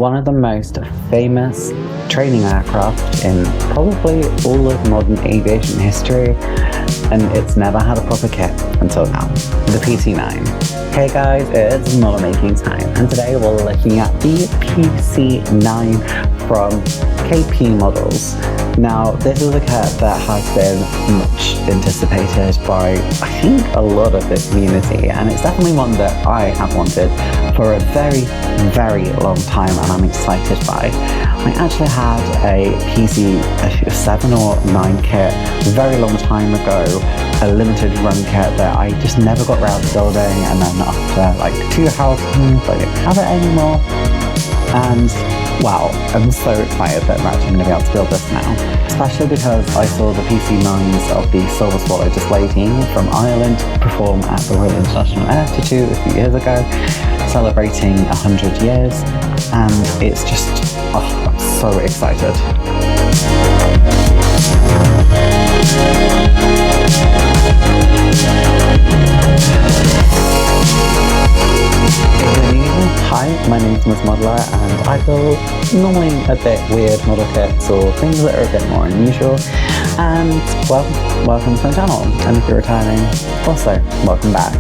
One of the most famous training aircraft in probably all of modern aviation history, and it's never had a proper kit until now, the PC-9. Hey guys, it's model making time, and today we're looking at the PC-9 from KP Models. Now, this is a kit that has been much anticipated by, I think, a lot of the community, and it's definitely one that I have wanted for a very, very long time, and I'm excited by. I actually had a PC-7 or 9 kit a very long time ago, a limited run kit that I just never got around to building, and then after like 2 houses, I didn't have it anymore. And wow, I'm so excited that I'm actually going to be able to build this now. Especially because I saw the PC-9s of the Silver Swallow display team from Ireland perform at the Royal International Air Institute a few years ago, celebrating 100 years, and it's just, oh, I'm so excited. Hi, my name is Miss Modeler, and I build normally a bit weird model kits or things that are a bit more unusual. And well, welcome to my channel, and if you're returning, also welcome back.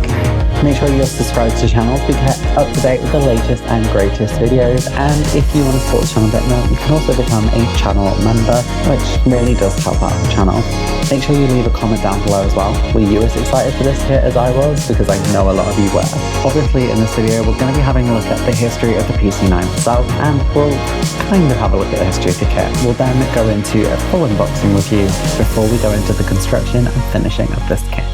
Make sure you're subscribed to the channel to be kept up to date with the latest and greatest videos, and if you want to support the channel a bit more, you can also become a channel member, which really does help out the channel. Make sure you leave a comment down below as well. Were you as excited for this kit as I was? Because I know a lot of you were. Obviously, in this video, we're going to be having a look at the history of the PC-9 itself, and we'll kind of have a look at the history of the kit. We'll then go into a full unboxing review before we go into the construction and finishing of this kit.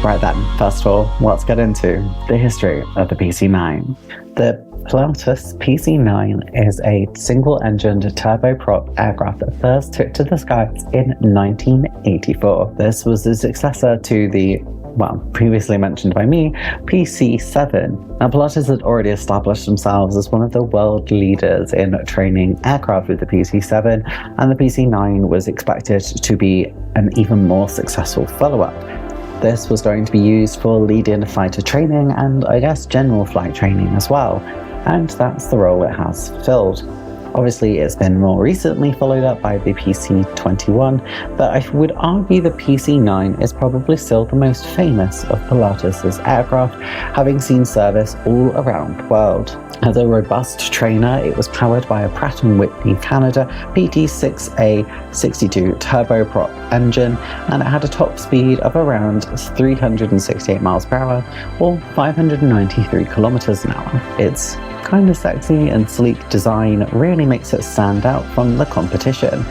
Right then, first of all, let's get into the history of the PC-9. The Pilatus PC-9 is a single-engined turboprop aircraft that first took to the skies in 1984. This was the successor to the, well, previously mentioned by me, PC-7. Now, Pilatus had already established themselves as one of the world leaders in training aircraft with the PC-7, and the PC-9 was expected to be an even more successful follow-up. This was going to be used for lead-in fighter training and, I guess, general flight training as well, and that's the role it has filled. Obviously, it's been more recently followed up by the PC-21, but I would argue the PC-9 is probably still the most famous of Pilatus's aircraft, having seen service all around the world. As a robust trainer, it was powered by a Pratt & Whitney Canada PT-6A-62 turboprop engine, and it had a top speed of around 368 miles per hour, or 593 kilometers an hour. It's kind of sexy and sleek design really makes it stand out from the competition.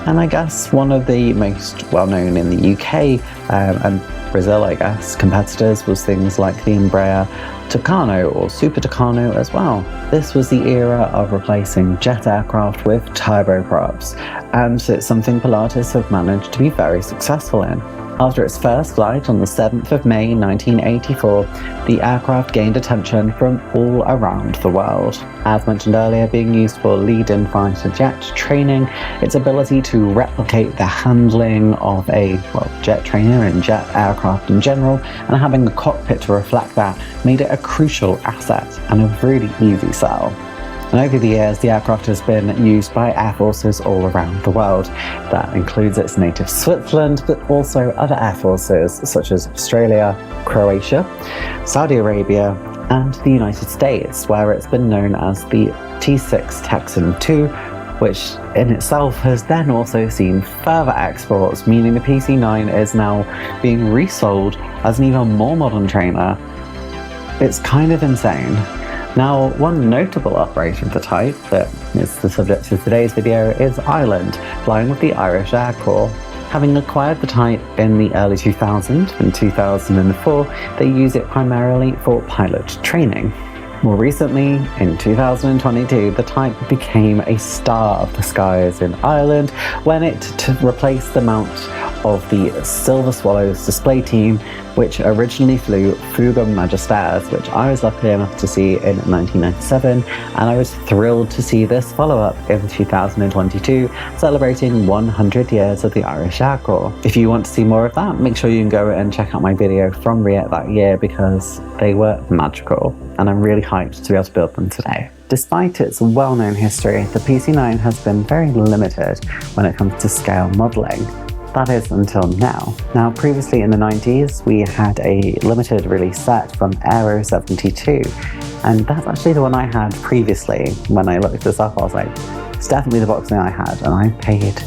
And I guess one of the most well-known in the UK and Brazil, I guess, competitors was things like the Embraer Tucano or Super Tucano as well. This was the era of replacing jet aircraft with turboprops, and it's something Pilatus have managed to be very successful in. After its first flight on the 7th of May 1984, the aircraft gained attention from all around the world. As mentioned earlier, being used for lead-in fighter jet training, its ability to replicate the handling of a, well, jet trainer and jet aircraft in general, and having the cockpit to reflect that, made it a crucial asset and a really easy sell. And over the years, the aircraft has been used by air forces all around the world. That includes its native Switzerland, but also other air forces such as Australia, Croatia, Saudi Arabia, and the United States, where it's been known as the T-6 Texan II, which in itself has then also seen further exports, meaning the PC-9 is now being resold as an even more modern trainer. It's kind of insane. Now, one notable operator of the type that is the subject of today's video is Ireland, flying with the Irish Air Corps. Having acquired the type in the early 2000s and 2004, they use it primarily for pilot training. More recently, in 2022, the type became a star of the skies in Ireland when it replaced the mount of the Silver Swallows display team, which originally flew Fuga Magisters, which I was lucky enough to see in 1997, and I was thrilled to see this follow-up in 2022, celebrating 100 years of the Irish Air Corps. If you want to see more of that, make sure you can go and check out my video from Riet that year, because they were magical, and I'm really hyped to be able to build them today. Despite its well-known history, the PC-9 has been very limited when it comes to scale modelling. That is until now. Now, previously in the 90s, we had a limited release set from Aero 72, and that's actually the one I had previously. When I looked this up, I was like, it's definitely the boxing I had, and I paid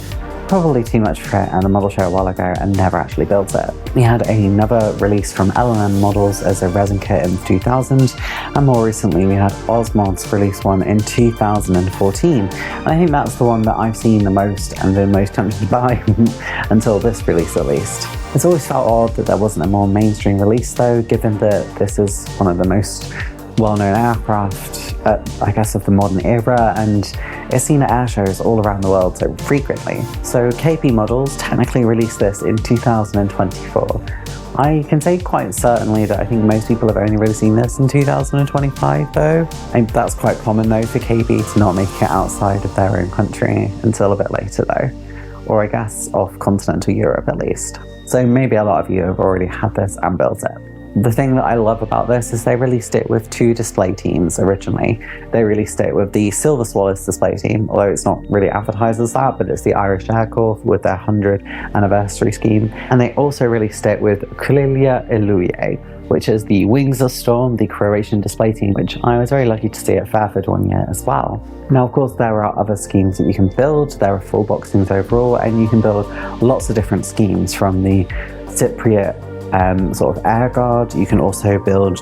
probably too much for it at a model show a while ago and never actually built it. We had another release from L&M Models as a resin kit in 2000, and more recently we had Osmod's release one in 2014. And I think that's the one that I've seen the most and been most tempted to buy until this release at least. It's always felt odd that there wasn't a more mainstream release though, given that this is one of the most well-known aircraft, I guess, of the modern era, and it's seen at air shows all around the world so frequently. So KP Models technically released this in 2024. I can say quite certainly that I think most people have only really seen this in 2025 though. And that's quite common though for KP to not make it outside of their own country until a bit later though. Or I guess off continental Europe at least. So maybe a lot of you have already had this and built it. The thing that I love about this is they released it with two display teams originally. They released it with the Silver Swallows display team, although it's not really advertised as that, but it's the Irish Air Corps with their 100th anniversary scheme. And they also released it with Krylia Iluje, which is the Wings of Storm, the Croatian display team, which I was very lucky to see at Fairford one year as well. Now, of course, there are other schemes that you can build. There are 4 boxings overall, and you can build lots of different schemes from the Cypriot sort of air guard. You can also build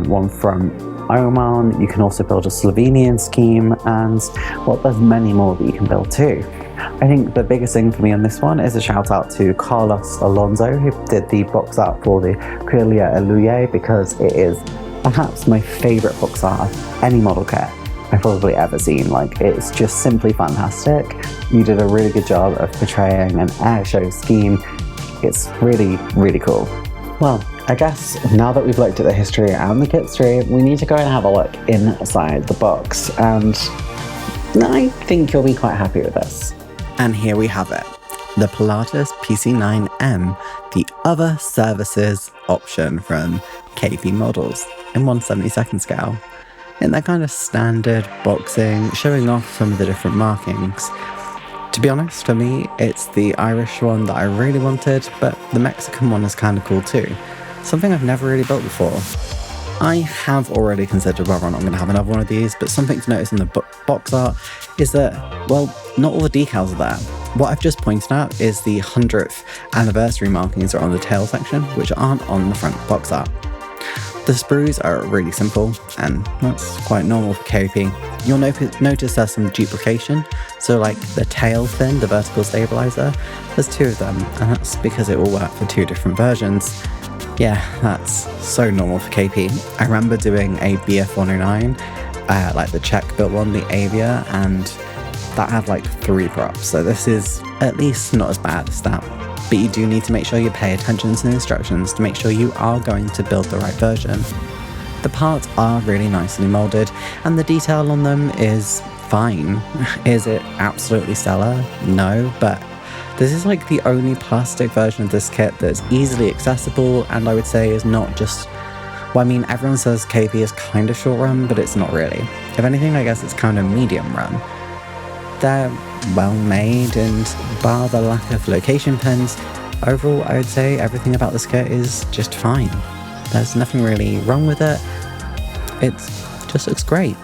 one from Oman. You can also build a Slovenian scheme, and well, there's many more that you can build too. I think the biggest thing for me on this one is a shout out to Carlos Alonso, who did the box art for the Krylia Iluje, because it is perhaps my favourite box art of any model kit I've probably ever seen. Like, it's just simply fantastic. You did a really good job of portraying an air show scheme. It's really, really cool. Well, I guess now that we've looked at the history and the kit tree, we need to go and have a look inside the box, and I think you'll be quite happy with this. And here we have it, the Pilatus PC-9M, the other services option from KP Models in 1/72 scale. In their kind of standard boxing, showing off some of the different markings. To be honest, for me, it's the Irish one that I really wanted, but the Mexican one is kind of cool too. Something I've never really built before. I have already considered whether or not I'm going to have another one of these, but something to notice in the box art is that, well, not all the decals are there. What I've just pointed out is the 100th anniversary markings are on the tail section, which aren't on the front box art. The sprues are really simple, and that's quite normal for KP. You'll notice there's some duplication, so like the tail fin, the vertical stabilizer, there's 2 of them, and that's because it will work for 2 different versions. Yeah, that's so normal for KP. I remember doing a BF-109, like the Czech built one, the Avia, and that had like 3 props, so this is at least not as bad as that. But you do need to make sure you pay attention to the instructions to make sure you are going to build the right version. The parts are really nicely moulded, and the detail on them is fine. Is it absolutely stellar? No, but this is like the only plastic version of this kit that's easily accessible, and I would say is not just... Well, I mean, everyone says KP is kind of short run, but it's not really. If anything, I guess it's kind of medium run. They're well made, and bar the lack of location pins, overall I would say everything about this kit is just fine. There's nothing really wrong with it. It just looks great.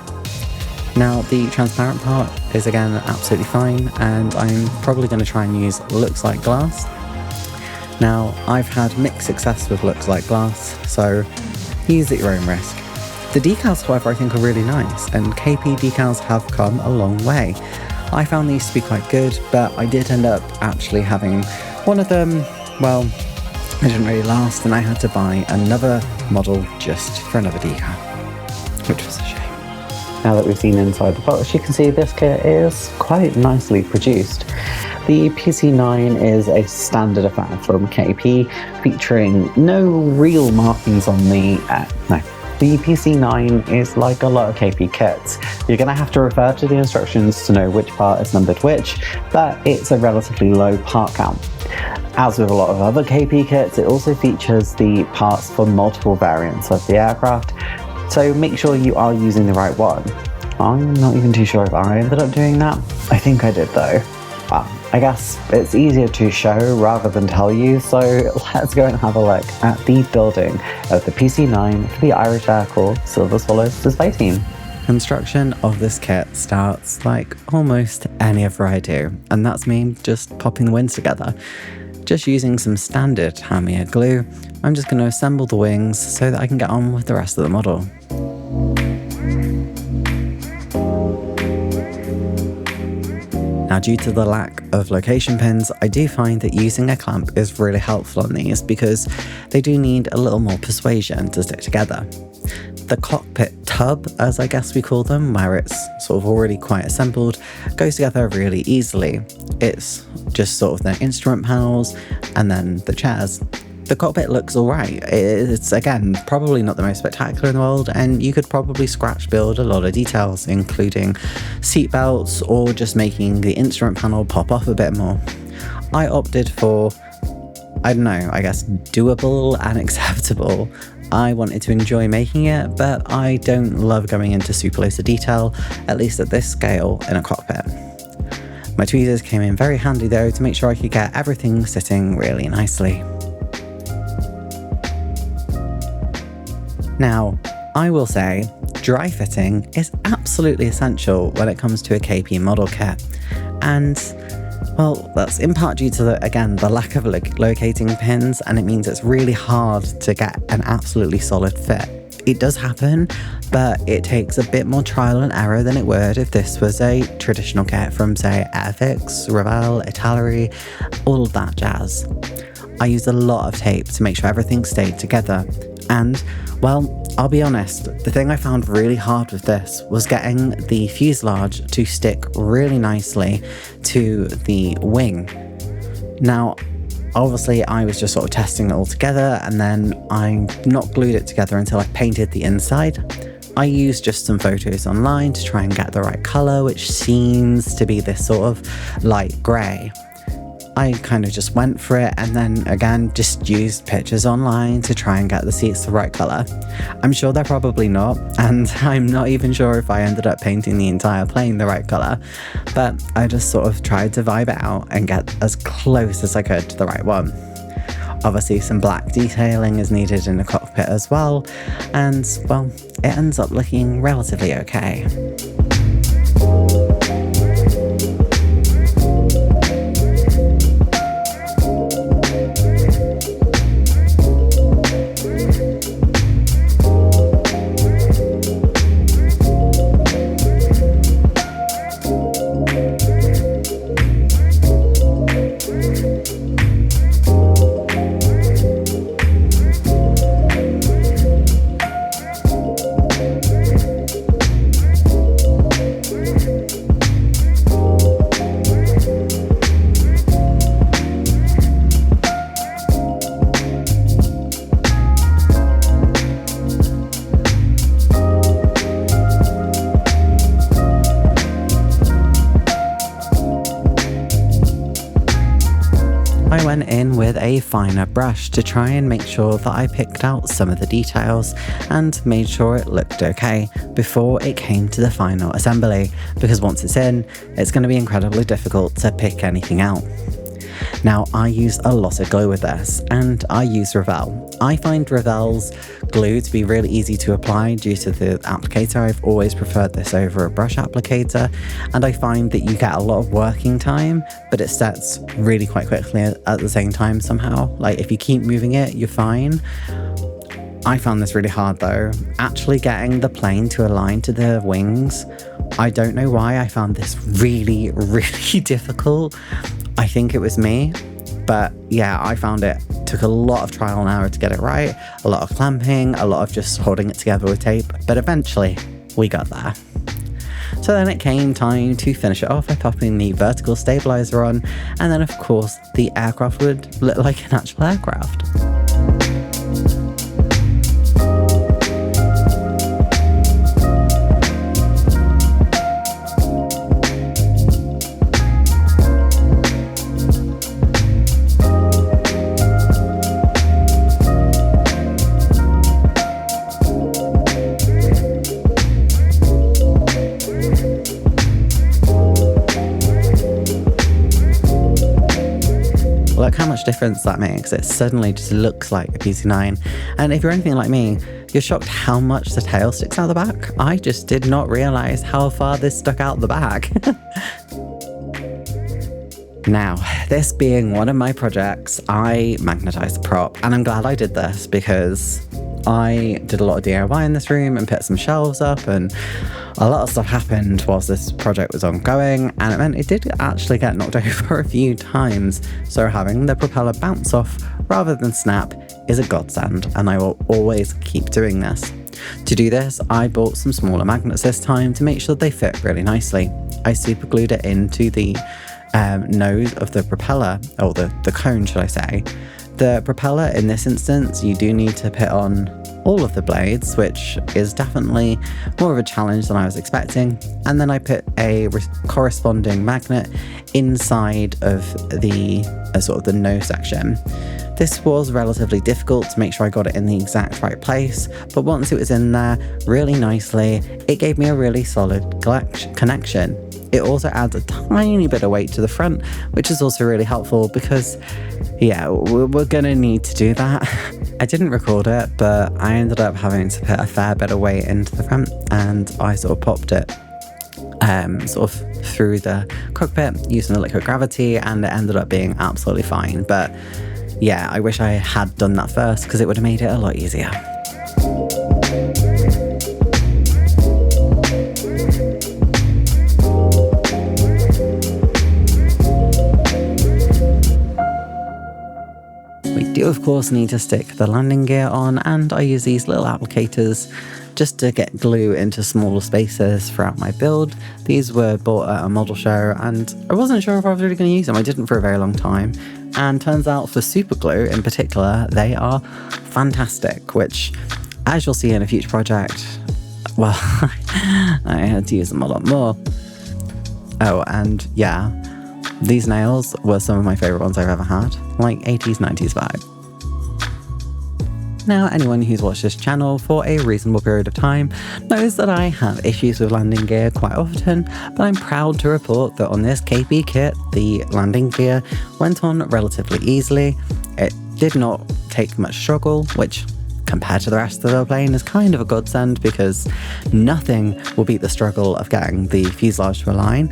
Now, the transparent part is again absolutely fine, and I'm probably going to try and use looks like glass. Now, I've had mixed success with looks like glass, so use at your own risk. The decals, however, I think are really nice, and KP decals have come a long way. I found these to be quite good, but I did end up actually having one of them, well, it didn't really last, and I had to buy another model just for another decal, which was a shame. Now that we've seen inside the box, you can see this kit is quite nicely produced. The PC-9 is a standard affair from KP, featuring no real markings on the... The PC-9 is like a lot of KP kits. You're going to have to refer to the instructions to know which part is numbered which, but it's a relatively low part count. As with a lot of other KP kits, it also features the parts for multiple variants of the aircraft, so make sure you are using the right one. I'm not even too sure if I ended up doing that. I think I did though. Well, I guess it's easier to show rather than tell you, so let's go and have a look at the building of the PC-9 for the Irish Decal Silver Swallows display team. Construction of this kit starts like almost any other I do, and that's me just popping the wings together. Just using some standard hand-made glue, I'm just going to assemble the wings so that I can get on with the rest of the model. Now, due to the lack of location pins, I do find that using a clamp is really helpful on these because they do need a little more persuasion to stick together. The cockpit tub, as I guess we call them, where it's sort of already quite assembled, goes together really easily. It's just sort of the instrument panels and then the chairs. The cockpit looks alright. It's, again, probably not the most spectacular in the world, and you could probably scratch build a lot of details, including seat belts or just making the instrument panel pop off a bit more. I opted for, I don't know, I guess doable and acceptable. I wanted to enjoy making it, but I don't love going into super loads of detail, at least at this scale in a cockpit. My tweezers came in very handy though to make sure I could get everything sitting really nicely. Now, I will say, dry fitting is absolutely essential when it comes to a KP model kit, and well, that's in part due to the lack of locating pins, and it means it's really hard to get an absolutely solid fit. It does happen, but it takes a bit more trial and error than it would if this was a traditional kit from, say, Airfix, Revell, Italeri, all of that jazz. I used a lot of tape to make sure everything stayed together, and, well, I'll be honest, the thing I found really hard with this was getting the fuselage to stick really nicely to the wing. Now, obviously I was just sort of testing it all together, and then I not glued it together until I painted the inside. I used just some photos online to try and get the right colour, which seems to be this sort of light grey. I kind of just went for it, and then again just used pictures online to try and get the seats the right colour. I'm sure they're probably not, and I'm not even sure if I ended up painting the entire plane the right colour, but I just sort of tried to vibe it out and get as close as I could to the right one. Obviously some black detailing is needed in the cockpit as well, and well, it ends up looking relatively okay. I went in with a finer brush to try and make sure that I picked out some of the details and made sure it looked okay before it came to the final assembly, because once it's in, it's going to be incredibly difficult to pick anything out. Now, I use a lot of glue with this, and I use Revell. I find Revell's glue to be really easy to apply due to the applicator. I've always preferred this over a brush applicator, and I find that you get a lot of working time, but it sets really quite quickly at the same time somehow. Like, if you keep moving it, you're fine. I found this really hard though. Actually getting the plane to align to the wings, I don't know why I found this really, really difficult. I think it was me, but yeah, I found it took a lot of trial and error to get it right, a lot of clamping, a lot of just holding it together with tape, but eventually we got there. So then it came time to finish it off by popping the vertical stabilizer on, and then of course the aircraft would look like an actual aircraft. Look how much difference that makes. It suddenly just looks like a PC-9. And if you're anything like me, you're shocked how much the tail sticks out the back. I just did not realise how far this stuck out the back. Now, this being one of my projects, I magnetised the prop, and I'm glad I did this because I did a lot of DIY in this room and put some shelves up, and a lot of stuff happened whilst this project was ongoing, and it meant it did actually get knocked over a few times, so having the propeller bounce off rather than snap is a godsend, and I will always keep doing this. To do this, I bought some smaller magnets this time to make sure they fit really nicely. I super glued it into the nose of the propeller, or the cone should I say. The propeller in this instance, you do need to put on all of the blades, which is definitely more of a challenge than I was expecting. And then I put a corresponding magnet inside of the sort of the nose section. This was relatively difficult to make sure I got it in the exact right place, but once it was in there really nicely, it gave me a really solid connection. It also adds a tiny bit of weight to the front, which is also really helpful because, yeah, we're gonna need to do that. I didn't record it, but I ended up having to put a fair bit of weight into the front, and I sort of popped it sort of through the cockpit using the liquid gravity, and it ended up being absolutely fine. But yeah, I wish I had done that first because it would have made it a lot easier. We do of course need to stick the landing gear on, and I use these little applicators just to get glue into smaller spaces throughout my build. These were bought at a model show and I wasn't sure if I was really going to use them. I didn't for a very long time, and turns out for super glue in particular they are fantastic, which as you'll see in a future project, well, I had to use them a lot more. Oh, and yeah, these nails were some of my favourite ones I've ever had, like 80s, 90s vibe. Now, anyone who's watched this channel for a reasonable period of time knows that I have issues with landing gear quite often, but I'm proud to report that on this KP kit, the landing gear went on relatively easily. It did not take much struggle, which compared to the rest of the plane is kind of a godsend because nothing will beat the struggle of getting the fuselage to align.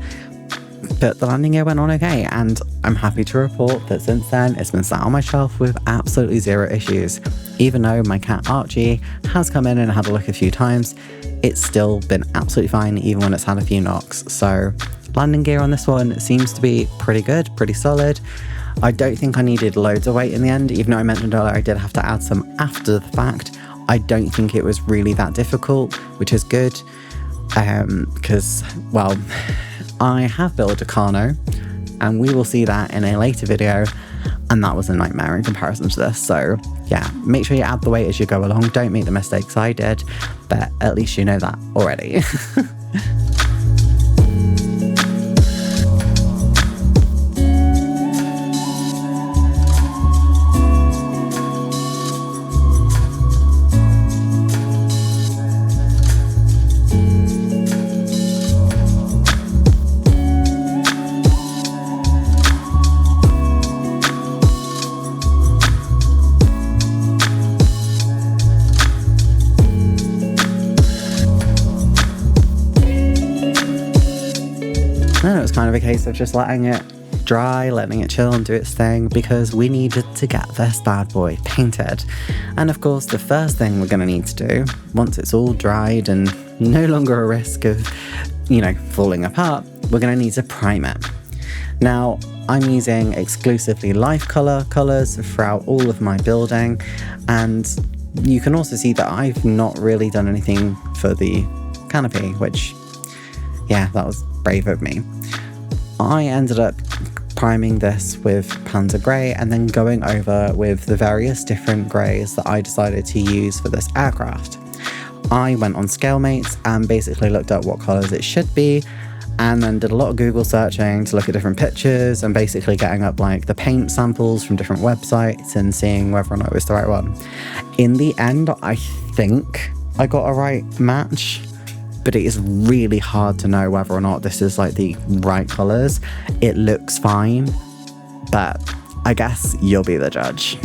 But the landing gear went on okay, and I'm happy to report that since then it's been sat on my shelf with absolutely zero issues. Even though my cat Archie has come in and had a look a few times, it's still been absolutely fine even when it's had a few knocks. So landing gear on this one seems to be pretty good, pretty solid. I don't think I needed loads of weight in the end, even though I mentioned earlier I did have to add some after the fact. I don't think it was really that difficult, which is good, because, well, I have built a Carno, and we will see that in a later video, and that was a nightmare in comparison to this. So yeah, make sure you add the weight as you go along. Don't make the mistakes I did, but at least you know that already. Then it was kind of a case of just letting it dry, letting it chill and do its thing, because we needed to get this bad boy painted. And of course, the first thing we're going to need to do, once it's all dried and no longer a risk of, you know, falling apart, we're going to need to prime it. Now, I'm using exclusively life colours throughout all of my building, and you can also see that I've not really done anything for the canopy, which, yeah, that was brave of me. I ended up priming this with Panzer Grey and then going over with the various different greys that I decided to use for this aircraft. I went on Scalemates and basically looked at what colours it should be, and then did a lot of Google searching to look at different pictures and basically getting up like the paint samples from different websites and seeing whether or not it was the right one. In the end, I think I got a right match, but it is really hard to know whether or not this is like the right colours. It looks fine, but I guess you'll be the judge.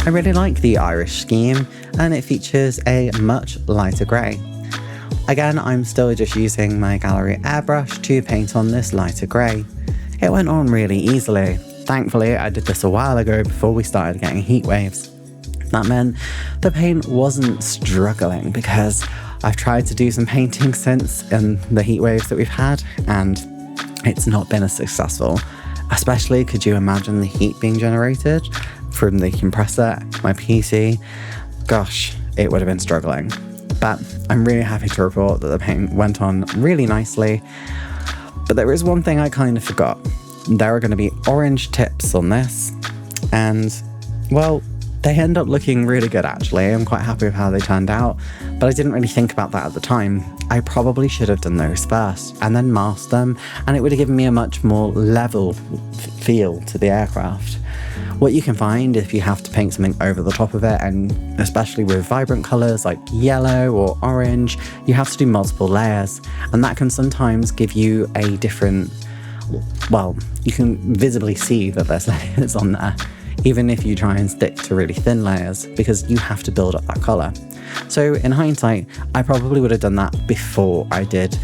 I really like the Irish scheme, and it features a much lighter grey. Again, I'm still just using my gallery airbrush to paint on this lighter grey. It went on really easily. Thankfully, I did this a while ago before we started getting heat waves. That meant the paint wasn't struggling, because I've tried to do some painting since in the heat waves that we've had, and it's not been as successful. Especially, could you imagine the heat being generated from the compressor, my PC? Gosh, it would have been struggling. But I'm really happy to report that the paint went on really nicely. But there is one thing I kind of forgot. There are going to be orange tips on this, and well, they end up looking really good actually. I'm quite happy with how they turned out, but I didn't really think about that at the time. I probably should have done those first and then masked them, and it would have given me a much more level feel to the aircraft. What you can find if you have to paint something over the top of it, and especially with vibrant colours like yellow or orange, you have to do multiple layers, and that can sometimes give you a different, well, you can visibly see that there's layers on there, even if you try and stick to really thin layers, because you have to build up that colour. So in hindsight, I probably would have done that before I did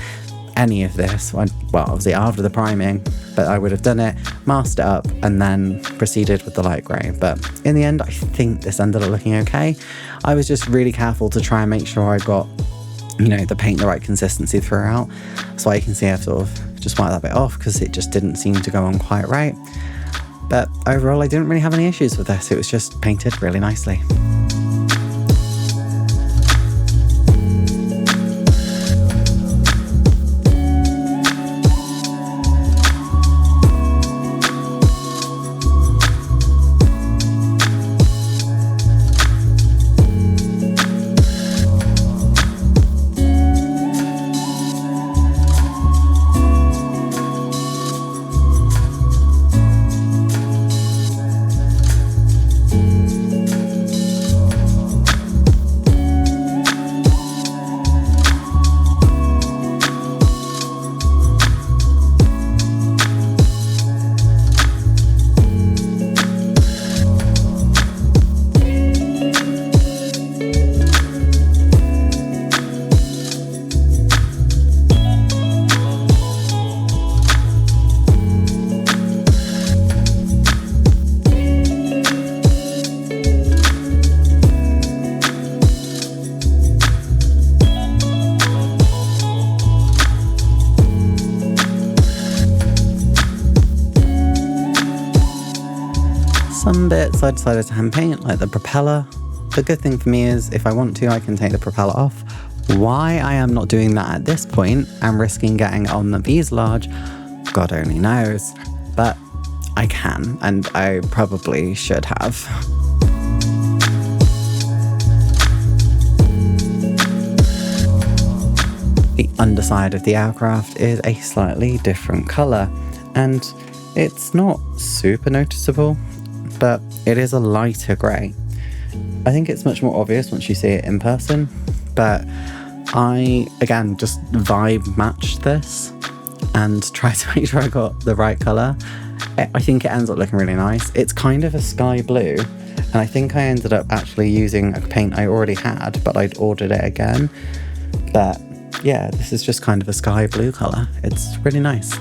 any of this. Well, obviously after the priming, but I would have done it, masked it up, and then proceeded with the light grey. But in the end, I think this ended up looking okay. I was just really careful to try and make sure I got, the paint the right consistency throughout. So you can see I've sort of just wiped that bit off because it just didn't seem to go on quite right. But overall, I didn't really have any issues with this. It was just painted really nicely. Some bits I decided to hand paint, like the propeller. The good thing for me is if I want to, I can take the propeller off. Why I am not doing that at this point and risking getting on the fuselage, God only knows. But I can, and I probably should have. The underside of the aircraft is a slightly different colour, and it's not super noticeable, but it is a lighter grey. I think it's much more obvious once you see it in person, but I, again, just vibe matched this and tried to make sure I got the right colour. I think it ends up looking really nice. It's kind of a sky blue, and I think I ended up actually using a paint I already had, but I'd ordered it again. But yeah, this is just kind of a sky blue colour. It's really nice.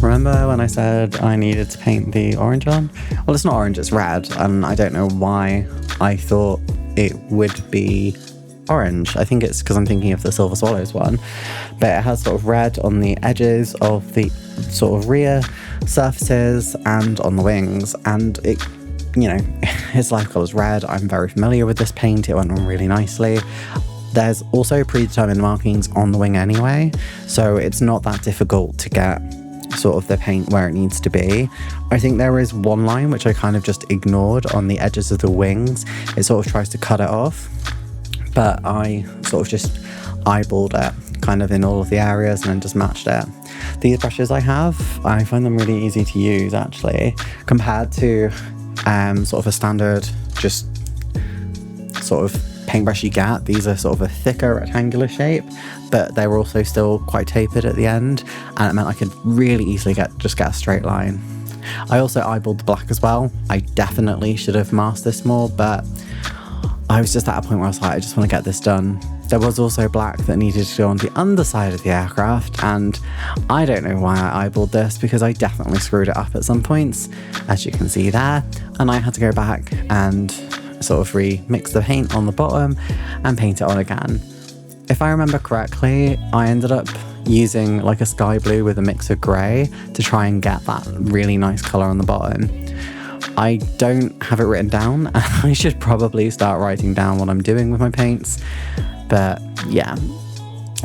Remember when I said I needed to paint the orange on? Well, it's not orange, it's red, and I don't know why I thought it would be orange. I think it's because I'm thinking of the Silver Swallows one, but it has sort of red on the edges of the sort of rear surfaces and on the wings, and it, you know, its life colour's red. I'm very familiar with this paint, it went on really nicely. There's also predetermined markings on the wing anyway, so it's not that difficult to get sort of the paint where it needs to be. I think there is one line which I kind of just ignored on the edges of the wings. It sort of tries to cut it off, but I sort of just eyeballed it kind of in all of the areas and then just matched it. These brushes I find them really easy to use actually, compared to sort of a standard just sort of paintbrush you get. These are sort of a thicker rectangular shape, but they were also still quite tapered at the end, and it meant I could really easily just get a straight line. I also eyeballed the black as well. I definitely should have masked this more, but I was just at a point where I was like, I just want to get this done. There was also black that needed to go on the underside of the aircraft, and I don't know why I eyeballed this, because I definitely screwed it up at some points, as you can see there, and I had to go back and sort of remix the paint on the bottom and paint it on again. If I remember correctly, I ended up using like a sky blue with a mix of grey to try and get that really nice colour on the bottom. I don't have it written down, and I should probably start writing down what I'm doing with my paints, but yeah,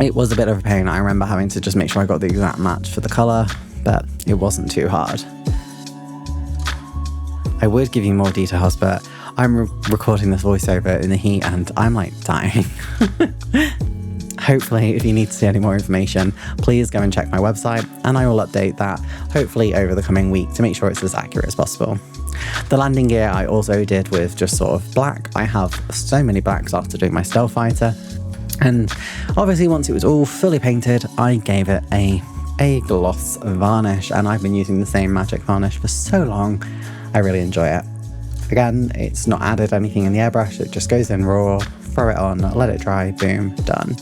it was a bit of a pain. I remember having to just make sure I got the exact match for the colour, but it wasn't too hard. I would give you more details, but I'm recording this voiceover in the heat and I'm like dying. Hopefully, if you need to see any more information, please go and check my website, and I will update that hopefully over the coming week to make sure it's as accurate as possible. The landing gear I also did with just sort of black. I have so many blacks after doing my stealth fighter, and obviously once it was all fully painted, I gave it a gloss varnish, and I've been using the same magic varnish for so long. I really enjoy it. Again, it's not added anything in the airbrush, it just goes in raw, throw it on, let it dry, boom, done.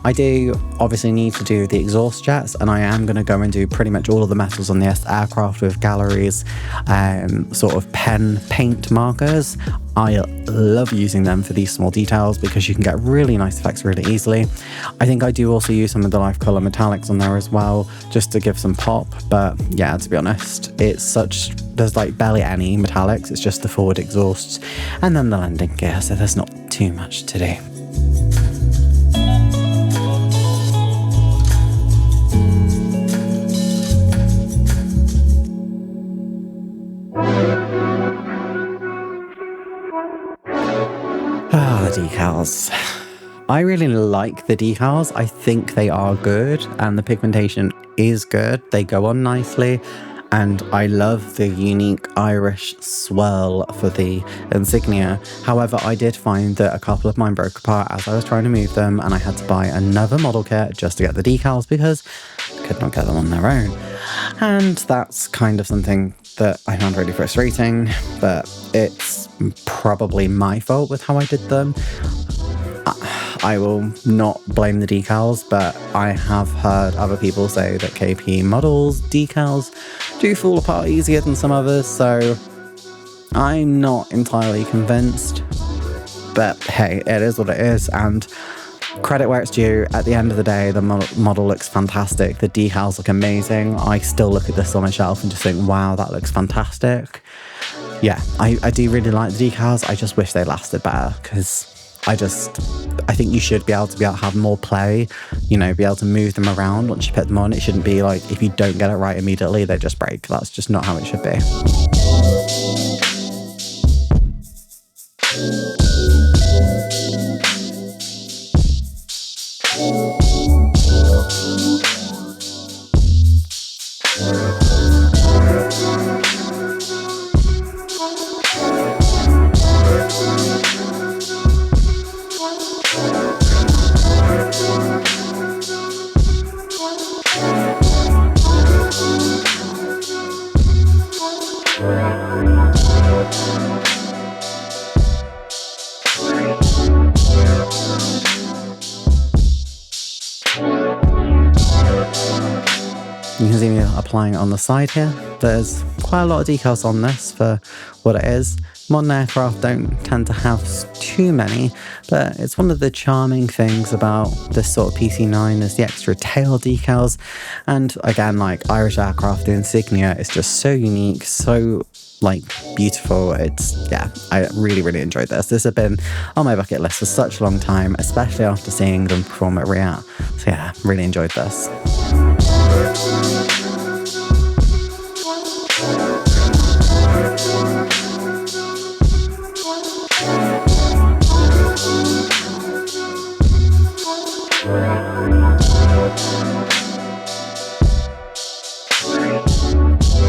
I do obviously need to do the exhaust jets, and I am going to go and do pretty much all of the metals on this aircraft with galleries, sort of pen paint markers. I love using them for these small details because you can get really nice effects really easily. I think I do also use some of the life color metallics on there as well, just to give some pop, but yeah, to be honest, there's like barely any metallics, it's just the forward exhausts and then the landing gear, so there's not too much to do. Decals. I really like the decals. I think they are good and the pigmentation is good. They go on nicely, and I love the unique Irish swirl for the insignia. However, I did find that a couple of mine broke apart as I was trying to move them, and I had to buy another model kit just to get the decals because I could not get them on their own. And that's kind of something that I found really frustrating, but it's probably my fault with how I did them. I will not blame the decals, but I have heard other people say that KP models decals do fall apart easier than some others, so I'm not entirely convinced. But hey, it is what it is, and credit where it's due. At the end of the day, the model looks fantastic. The decals look amazing. I still look at this on my shelf and just think, wow, that looks fantastic. Yeah, I do really like the decals. I just wish they lasted better, because I think you should be able to have more play, be able to move them around once you put them on. It shouldn't be like, if you don't get it right immediately, they just break. That's just not how it should be. You can see me applying it on the side here. There's quite a lot of decals on this for what it is. Modern aircraft don't tend to have too many, but it's one of the charming things about this sort of PC-9 is the extra tail decals. And again, like Irish aircraft, the insignia is just so unique, so beautiful. I really, really enjoyed this. This has been on my bucket list for such a long time, especially after seeing them perform at Riyadh. So yeah, really enjoyed this.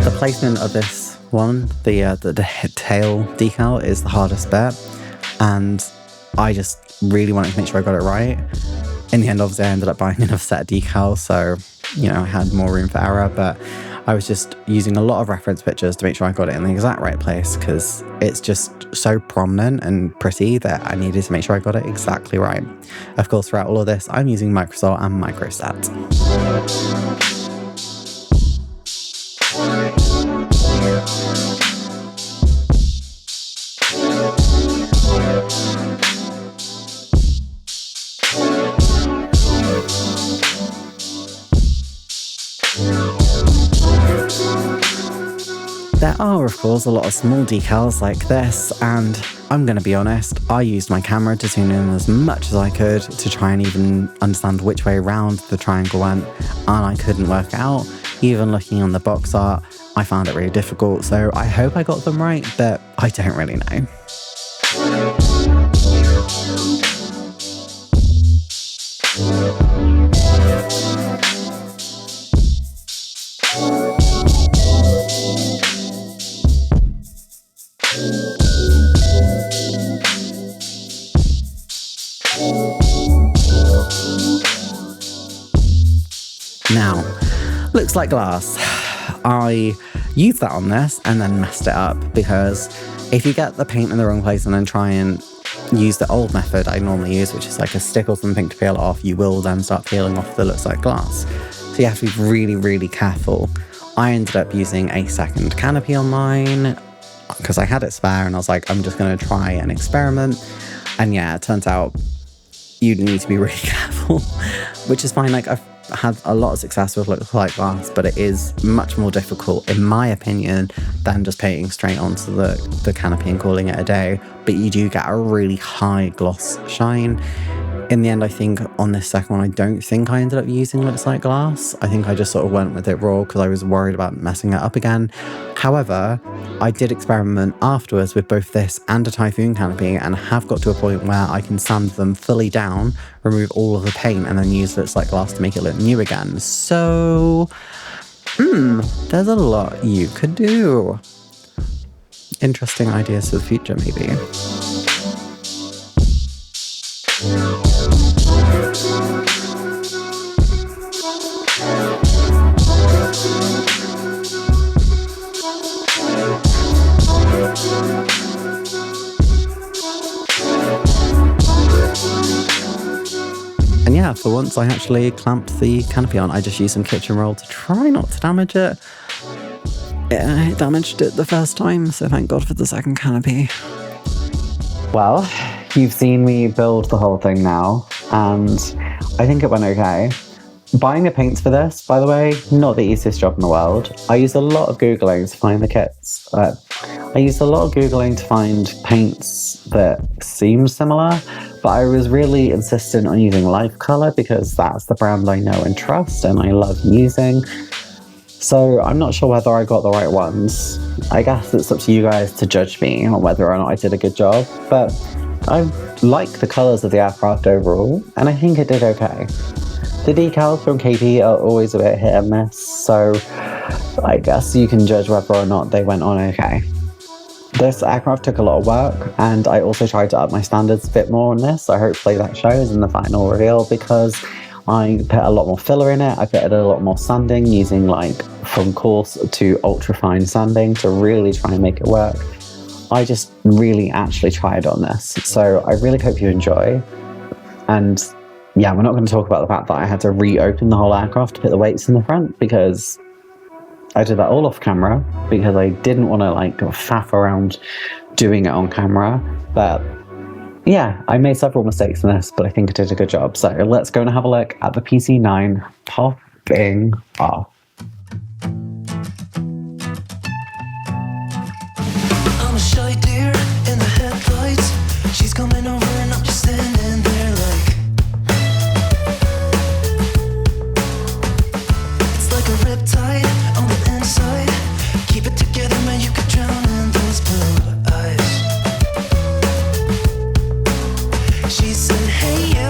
The placement of this one, the tail decal, is the hardest bit, and I just really wanted to make sure I got it right. In the end, obviously, I ended up buying another set of decals, so I had more room for error, but I was just using a lot of reference pictures to make sure I got it in the exact right place, because it's just so prominent and pretty that I needed to make sure I got it exactly right. Of course, throughout all of this, I'm using Microsol and Microstat. There are, of course, a lot of small decals like this, and I'm going to be honest, I used my camera to zoom in as much as I could to try and even understand which way around the triangle went, and I couldn't work it out. Even looking on the box art, I found it really difficult, so I hope I got them right, but I don't really know. Now, looks like glass. I used that on this and then messed it up, because if you get the paint in the wrong place and then try and use the old method I normally use, which is like a stick or something to peel it off, you will then start peeling off the looks like glass. So you have to be really, really careful. I ended up using a second canopy on mine because I had it spare, and I was like, I'm just going to try an experiment. And yeah, it turns out you need to be really careful, which is fine. Like, I've had a lot of success with looks like glass, but it is much more difficult, in my opinion, than just painting straight onto the canopy and calling it a day. But you do get a really high gloss shine. In the end, I think on this second one, I don't think I ended up using looks like glass. I think I just sort of went with it raw because I was worried about messing it up again. However, I did experiment afterwards with both this and a Typhoon canopy, and have got to a point where I can sand them fully down, remove all of the paint, and then use looks like glass to make it look new again. So, there's a lot you could do. Interesting ideas for the future, maybe. yeah, for once I actually clamped the canopy on. I just used some kitchen roll to try not to damage it. It damaged it the first time, so thank God for the second canopy. Well, you've seen me build the whole thing now, and I think it went okay. Buying the paints for this, by the way, not the easiest job in the world. I used a lot of Googling to find the kits. I used a lot of Googling to find paints that seemed similar, but I was really insistent on using Life Color because that's the brand I know and trust and I love using. So I'm not sure whether I got the right ones. I guess it's up to you guys to judge me on whether or not I did a good job, but I like the colours of the aircraft overall, and I think it did okay. The decals from KP are always a bit hit and miss, so I guess you can judge whether or not they went on okay. This aircraft took a lot of work, and I also tried to up my standards a bit more on this, so hopefully that shows in the final reveal, because I put a lot more filler in it. I put a lot more sanding, using like from coarse to ultra fine sanding to really try and make it work. I just really actually tried on this, so I really hope you enjoy. And yeah, we're not going to talk about the fact that I had to reopen the whole aircraft to put the weights in the front, because I did that all off camera because I didn't want to like faff around doing it on camera. But yeah, I made several mistakes in this, but I think I did a good job. So let's go and have a look at the PC-9 popping off. I'm a shy deer in the headlights. She's coming over and I'm just standing there like, it's like a riptide on the inside. Keep it together, man, you could drown in those blue eyes. She said, hey you,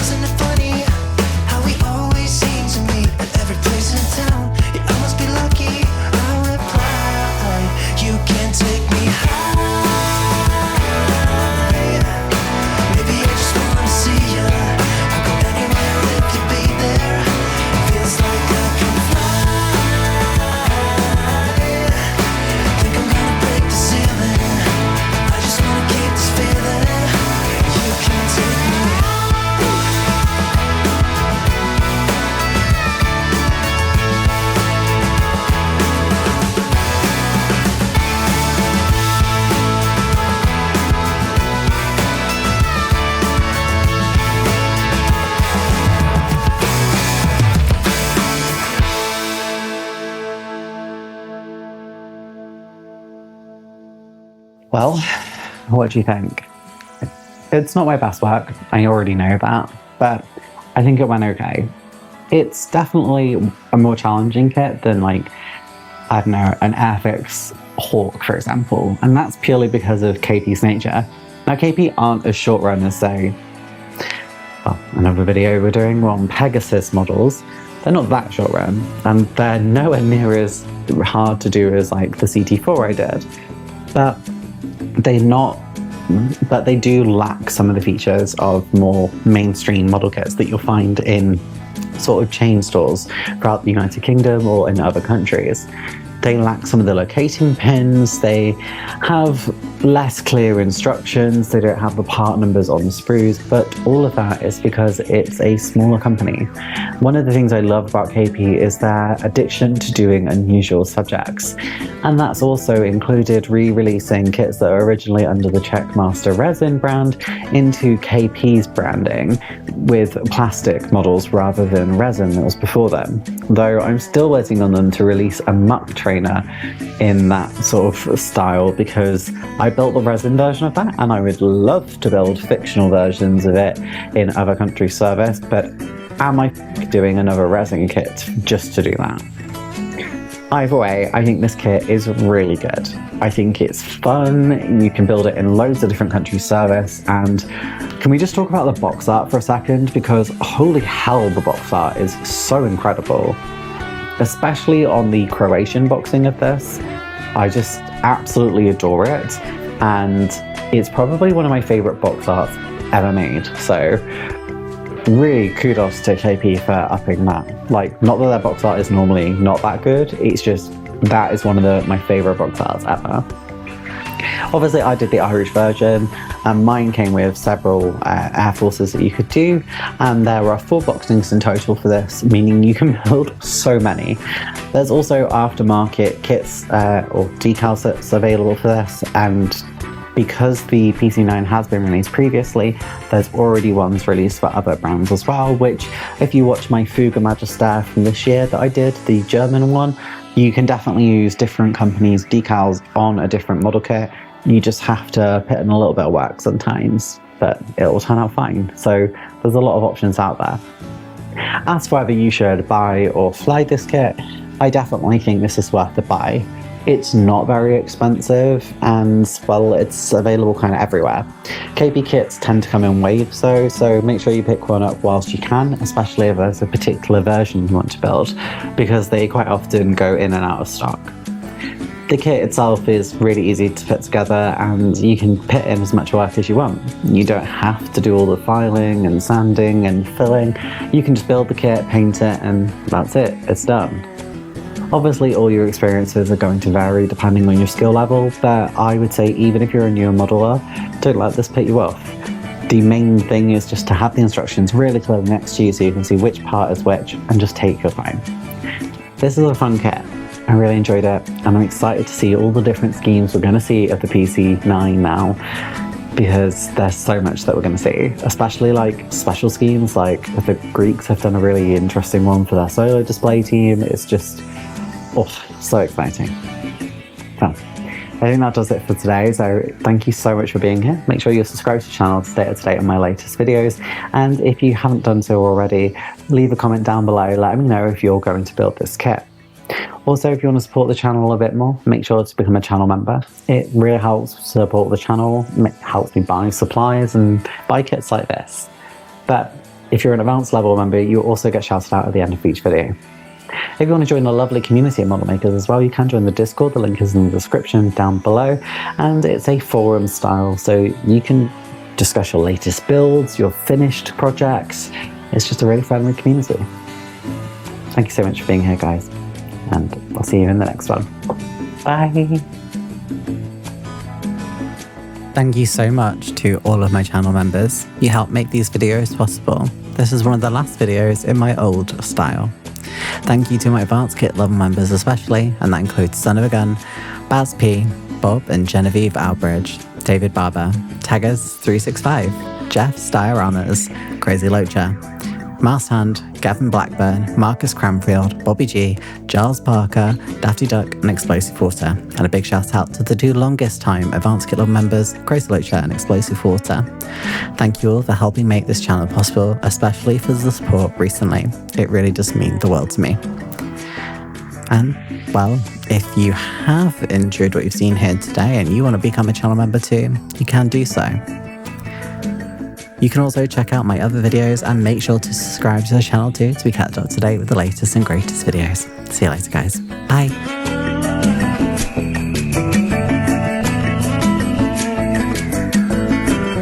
isn't it funny how we always seem to meet at every place in town? Yeah, I must be lucky. I'll reply, you can't take me high. Maybe I just wanna see ya. I'll go anywhere if you be there. Feels like I can fly. Think I'm gonna break the ceiling. I just wanna keep this feeling. You can't take me. Well, what do you think? It's not my best work, I already know that, but I think it went okay. It's definitely a more challenging kit than like, I don't know, an Airfix Hawk, for example, and that's purely because of KP's nature. Now, KP aren't as short run as, say, well, another video we're doing on Pegasus models. They're not that short run, and they're nowhere near as hard to do as like the CT4 I did, but they do lack some of the features of more mainstream model kits that you'll find in sort of chain stores throughout the United Kingdom or in other countries. They lack some of the locating pins, they have less clear instructions, they don't have the part numbers on the sprues, but all of that is because it's a smaller company. One of the things I love about KP is their addiction to doing unusual subjects, and that's also included re-releasing kits that are originally under the Checkmaster resin brand into KP's branding with plastic models rather than resin that was before them. Though I'm still waiting on them to release a muck trainer in that sort of style, because I built the resin version of that and I would love to build fictional versions of it in other countries' service, but am I doing another resin kit just to do that? Either way, I think this kit is really good. I think it's fun, you can build it in loads of different countries' service, and can we just talk about the box art for a second? Because holy hell, the box art is so incredible. Especially on the Croatian boxing of this. I just absolutely adore it, and it's probably one of my favourite box arts ever made. So really kudos to KP for upping that. Like, not that their box art is normally not that good, it's just that is one of my favourite box arts ever. Obviously I did the Irish version. and mine came with several Air Forces that you could do, and there are 4 boxings in total for this, meaning you can build so many. There's also aftermarket kits or decal sets available for this, and because the PC-9 has been released previously, there's already ones released for other brands as well, which if you watch my Fuga Magister from this year that I did, the German one, you can definitely use different companies' decals on a different model kit. You just have to put in a little bit of work sometimes, but it will turn out fine. So there's a lot of options out there. As for whether you should buy or fly this kit, I definitely think this is worth the buy. It's not very expensive, and well, it's available kind of everywhere. KB kits tend to come in waves though, so make sure you pick one up whilst you can, especially if there's a particular version you want to build, because they quite often go in and out of stock. The kit itself is really easy to put together, and you can put in as much work as you want. You don't have to do all the filing and sanding and filling. You can just build the kit, paint it, and that's it, it's done. Obviously, all your experiences are going to vary depending on your skill level, but I would say even if you're a newer modeler, don't let this put you off. The main thing is just to have the instructions really clearly next to you so you can see which part is which, and just take your time. This is a fun kit. I really enjoyed it, and I'm excited to see all the different schemes we're going to see of the PC-9 now, because there's so much that we're going to see, especially like special schemes. Like the Greeks have done a really interesting one for their solo display team. It's just so exciting. So, I think that does it for today, so thank you so much for being here. Make sure you're subscribed to the channel to stay up to date on my latest videos, and if you haven't done so already, leave a comment down below letting me know if you're going to build this kit. Also, if you want to support the channel a bit more, make sure to become a channel member. It really helps support the channel, it helps me buy supplies and buy kits like this. But if you're an advanced level member, you also get shouted out at the end of each video. If you want to join the lovely community of model makers as well, you can join the Discord, the link is in the description down below, and it's a forum style, so you can discuss your latest builds, your finished projects. It's just a really friendly community. Thank you so much for being here, guys, and I'll see you in the next one. Bye! Thank you so much to all of my channel members. You help make these videos possible. This is one of the last videos in my old style. Thank you to my advanced kit level members especially, and that includes Son of a Gun, Baz P, Bob and Genevieve Albridge, David Barber, Taggers365, Jeff Stioramas, Crazy Locha, Mouse Hand, Gavin Blackburn, Marcus Cranfield, Bobby G, Giles Parker, Daffy Duck and Explosive Water. And a big shout out to the 2 longest time advanced kit level members, Crazy Locha and Explosive Water. Thank you all for helping make this channel possible, especially for the support recently. It really does mean the world to me. And, well, if you have enjoyed what you've seen here today and you want to become a channel member too, you can do so. You can also check out my other videos and make sure to subscribe to the channel too to be kept up to date with the latest and greatest videos. See you later, guys. Bye!